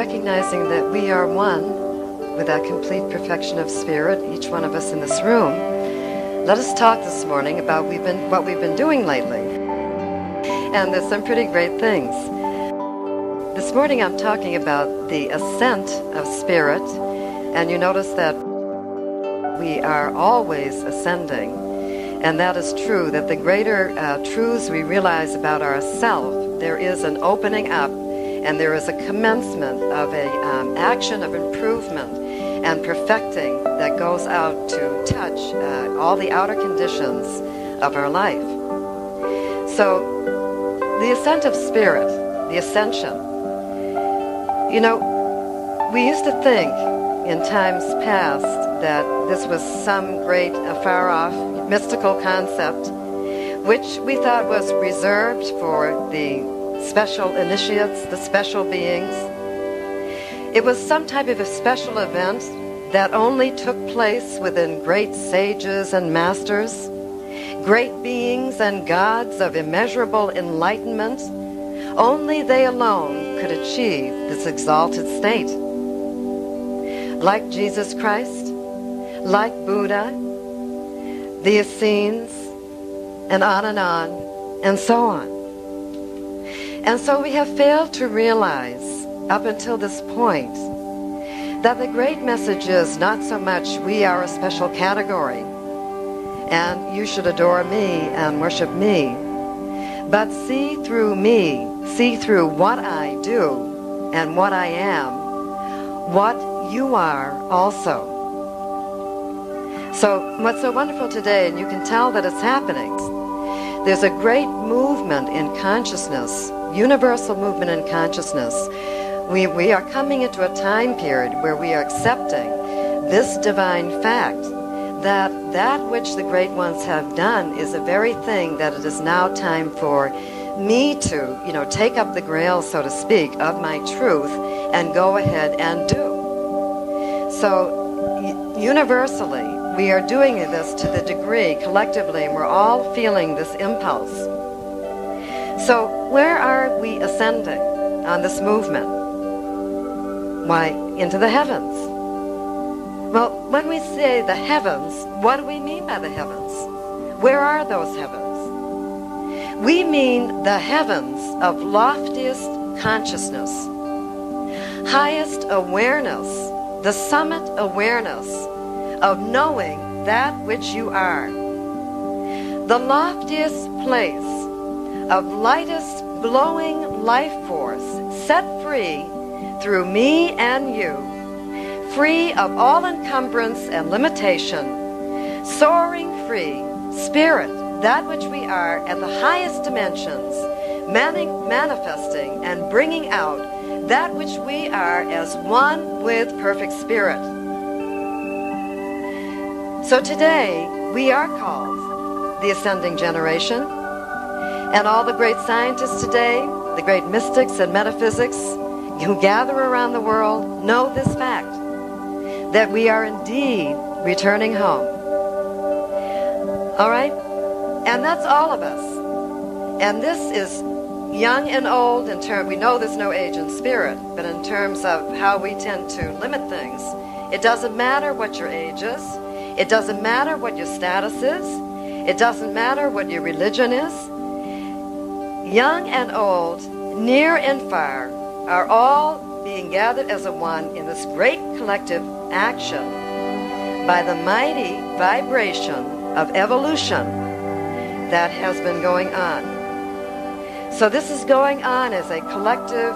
recognizing that we are one with that complete perfection of spirit, each one of us in this room, let us talk this morning about what we've been doing lately. And there's some pretty great things. This morning I'm talking about the ascent of spirit, and you notice that we are always ascending, and that is true, that the greater truths we realize about ourselves, there is an opening up and there is a commencement of an action of improvement and perfecting that goes out to touch all the outer conditions of our life. So the ascent of spirit, the ascension, you know, we used to think in times past that this was some great far-off mystical concept which we thought was reserved for the special initiates, the special beings. It was some type of a special event that only took place within great sages and masters, great beings and gods of immeasurable enlightenment. Only they alone could achieve this exalted state. Like Jesus Christ, like Buddha, the Essenes, and on, and so on. And so we have failed to realize, up until this point, that the great message is not so much we are a special category, and you should adore me and worship me, but see through me, see through what I do and what I am, what you are also. So what's so wonderful today, and you can tell that it's happening, there's a great movement in consciousness, universal movement in consciousness. We are coming into a time period where we are accepting this divine fact that that which the great ones have done is a very thing that it is now time for me to, take up the grail, so to speak, of my truth and go ahead and do. So universally, we are doing this to the degree, collectively, and we're all feeling this impulse. So where are we ascending on this movement? Why, into the heavens. Well, when we say the heavens, what do we mean by the heavens? Where are those heavens? We mean the heavens of loftiest consciousness, highest awareness, the summit awareness of knowing that which you are. The loftiest place of lightest glowing life force set free through me and you, free of all encumbrance and limitation, soaring free, spirit, that which we are at the highest dimensions, manifesting and bringing out that which we are as one with perfect spirit. So today, we are called the ascending generation, and all the great scientists today, the great mystics and metaphysics who gather around the world know this fact, that we are indeed returning home. All right? And that's all of us. And this is young and old in terms, we know there's no age in spirit, but in terms of how we tend to limit things, it doesn't matter what your age is. It doesn't matter what your status is. It doesn't matter what your religion is. Young and old, near and far, are all being gathered as a one in this great collective action by the mighty vibration of evolution that has been going on. So this is going on as a collective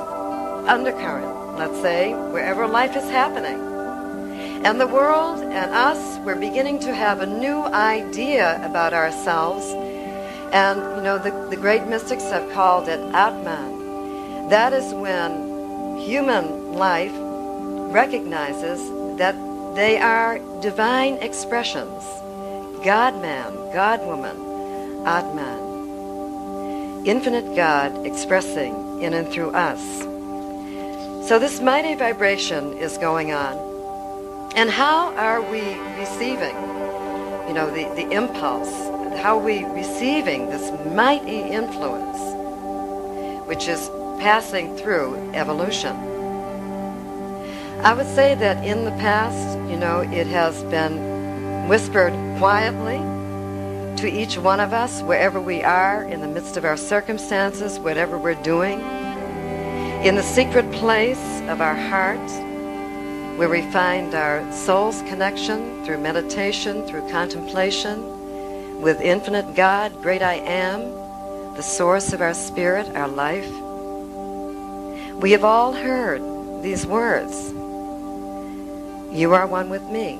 undercurrent, let's say, wherever life is happening. And the world and us, we're beginning to have a new idea about ourselves. And, the great mystics have called it Atman. That is when human life recognizes that they are divine expressions. God-man, God-woman, Atman. Infinite God expressing in and through us. So this mighty vibration is going on. And how are we receiving, the impulse? How are we receiving this mighty influence, which is passing through evolution? I would say that in the past, it has been whispered quietly to each one of us, wherever we are, in the midst of our circumstances, whatever we're doing, in the secret place of our heart, where we find our soul's connection through meditation, through contemplation, with infinite God, great I am, the source of our spirit, our life. We have all heard these words. You are one with me.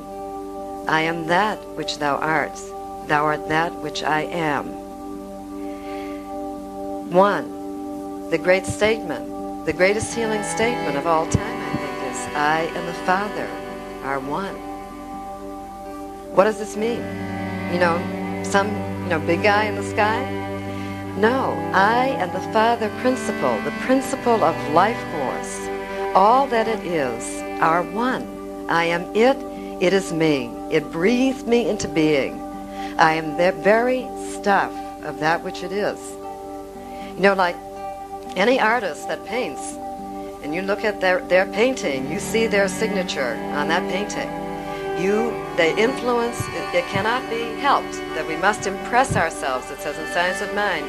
I am that which thou art. Thou art that which I am. One, the great statement, the greatest healing statement of all time, I think, is I and the Father are one. What does this mean? Some big guy in the sky? No, I and the Father principle, the principle of life force, all that it is, are one. I am it, it is me. It breathed me into being. I am the very stuff of that which it is. Like any artist that paints, and you look at their painting, you see their signature on that painting. The influence, it cannot be helped, that we must impress ourselves, it says in Science of Mind.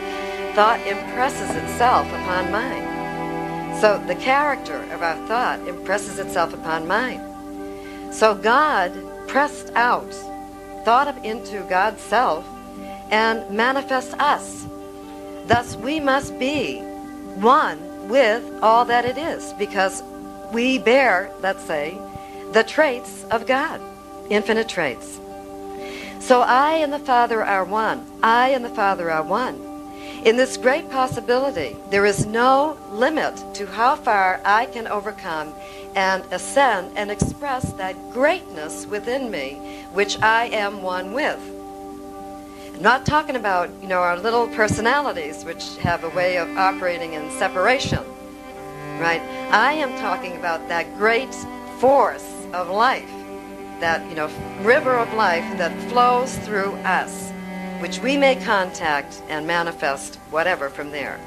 Thought impresses itself upon mind. So the character of our thought impresses itself upon mind. So God pressed out, thought up into God's self, and manifests us. Thus we must be one with all that it is, because we bear, let's say, the traits of God, infinite traits. So I and the Father are one. I and the Father are one. In this great possibility, there is no limit to how far I can overcome and ascend and express that greatness within me, which I am one with. I'm not talking about, our little personalities, which have a way of operating in separation, right? I am talking about that great force of life, that, river of life that flows through us, which we may contact and manifest whatever from there.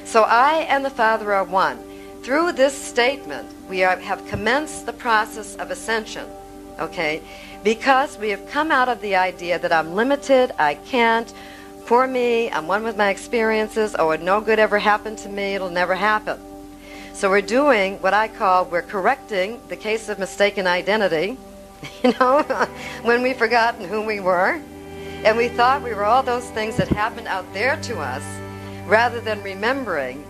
So I and the Father are one. Through this statement, we have commenced the process of ascension, okay? Because we have come out of the idea that I'm limited, I can't, poor me, I'm one with my experiences, no good ever happened to me, it'll never happen. So we're doing what I call, we're correcting the case of mistaken identity, when we've forgotten who we were, and we thought we were all those things that happened out there to us, rather than remembering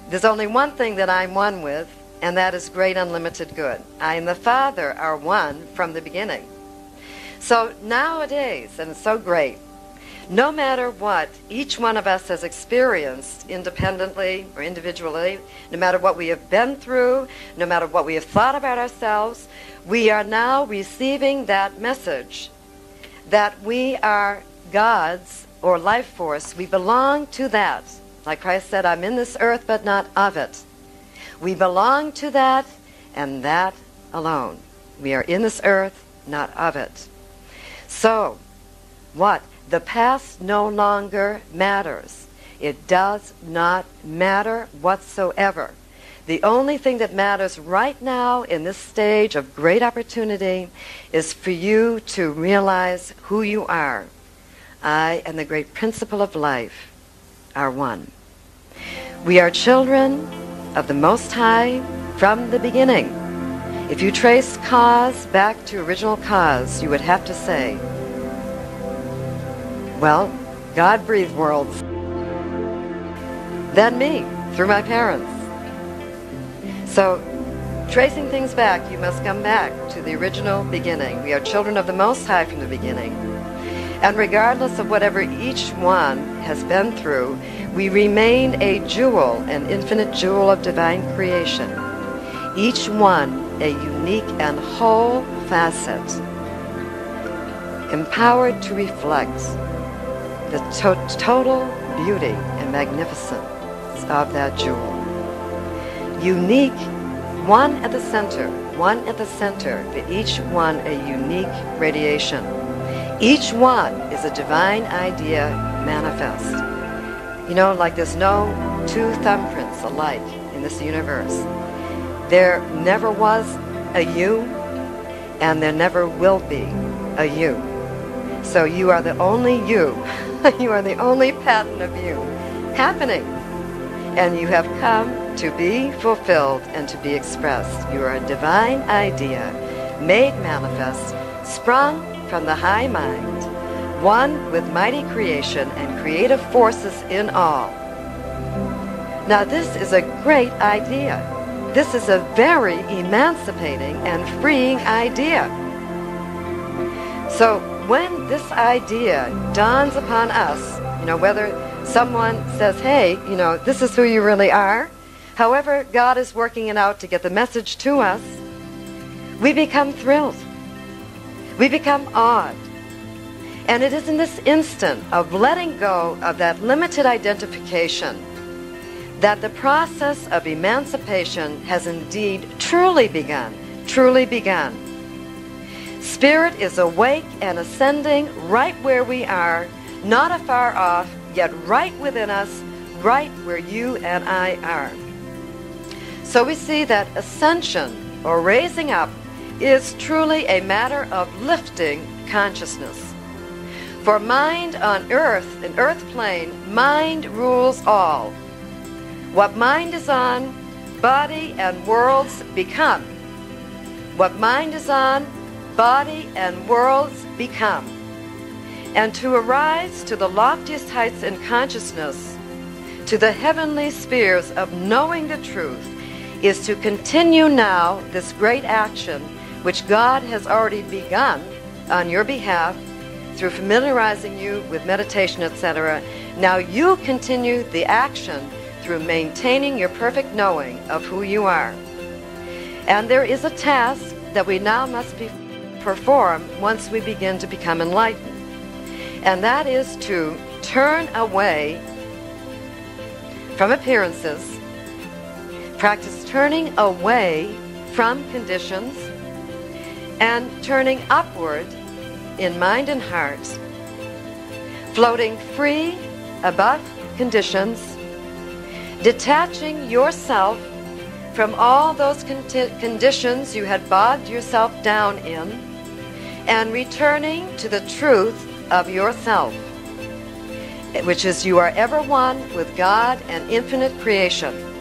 there's only one thing that I'm one with, and that is great unlimited good. I and the Father are one from the beginning. So nowadays, and it's so great, no matter what each one of us has experienced independently or individually, no matter what we have been through, no matter what we have thought about ourselves, we are now receiving that message that we are God's or life force. We belong to that. Like Christ said, I'm in this earth, but not of it. We belong to that, and that alone. We are in this earth, not of it. So, what? The past no longer matters. It does not matter whatsoever. The only thing that matters right now in this stage of great opportunity is for you to realize who you are. I and the great principle of life are one. We are children of the Most High from the beginning. If you trace cause back to original cause, you would have to say, well, God breathed worlds. Then me, through my parents. So, tracing things back, you must come back to the original beginning. We are children of the Most High from the beginning. And regardless of whatever each one has been through, we remain a jewel, an infinite jewel of divine creation. Each one a unique and whole facet, empowered to reflect the total beauty and magnificence of that jewel. Unique, one at the center, but each one a unique radiation. Each one is a divine idea manifest. Like there's no two thumbprints alike in this universe. There never was a you, and there never will be a you. So you are the only you. You are the only pattern of you happening. And you have come to be fulfilled and to be expressed. You are a divine idea, made manifest, sprung from the high mind, one with mighty creation and creative forces in all. Now this is a great idea. This is a very emancipating and freeing idea. So when this idea dawns upon us, whether someone says, hey, this is who you really are, however God is working it out to get the message to us, we become thrilled. We become awed. And it is in this instant of letting go of that limited identification that the process of emancipation has indeed truly begun. Truly begun. Spirit is awake and ascending right where we are, not afar off, yet right within us, right where you and I are. So we see that ascension, or raising up, is truly a matter of lifting consciousness. For mind on earth, in earth plane, mind rules all. What mind is on, body and worlds become. What mind is on, body and worlds become. And to arise to the loftiest heights in consciousness, to the heavenly spheres of knowing the truth, is to continue now this great action which God has already begun on your behalf through familiarizing you with meditation, etc. Now you continue the action through maintaining your perfect knowing of who you are. And there is a task that we now must perform once we begin to become enlightened. And that is to turn away from appearances, practice turning away from conditions, and turning upward in mind and heart, floating free above conditions, detaching yourself from all those conditions you had bogged yourself down in, and returning to the truth of yourself, which is you are ever one with God and infinite creation.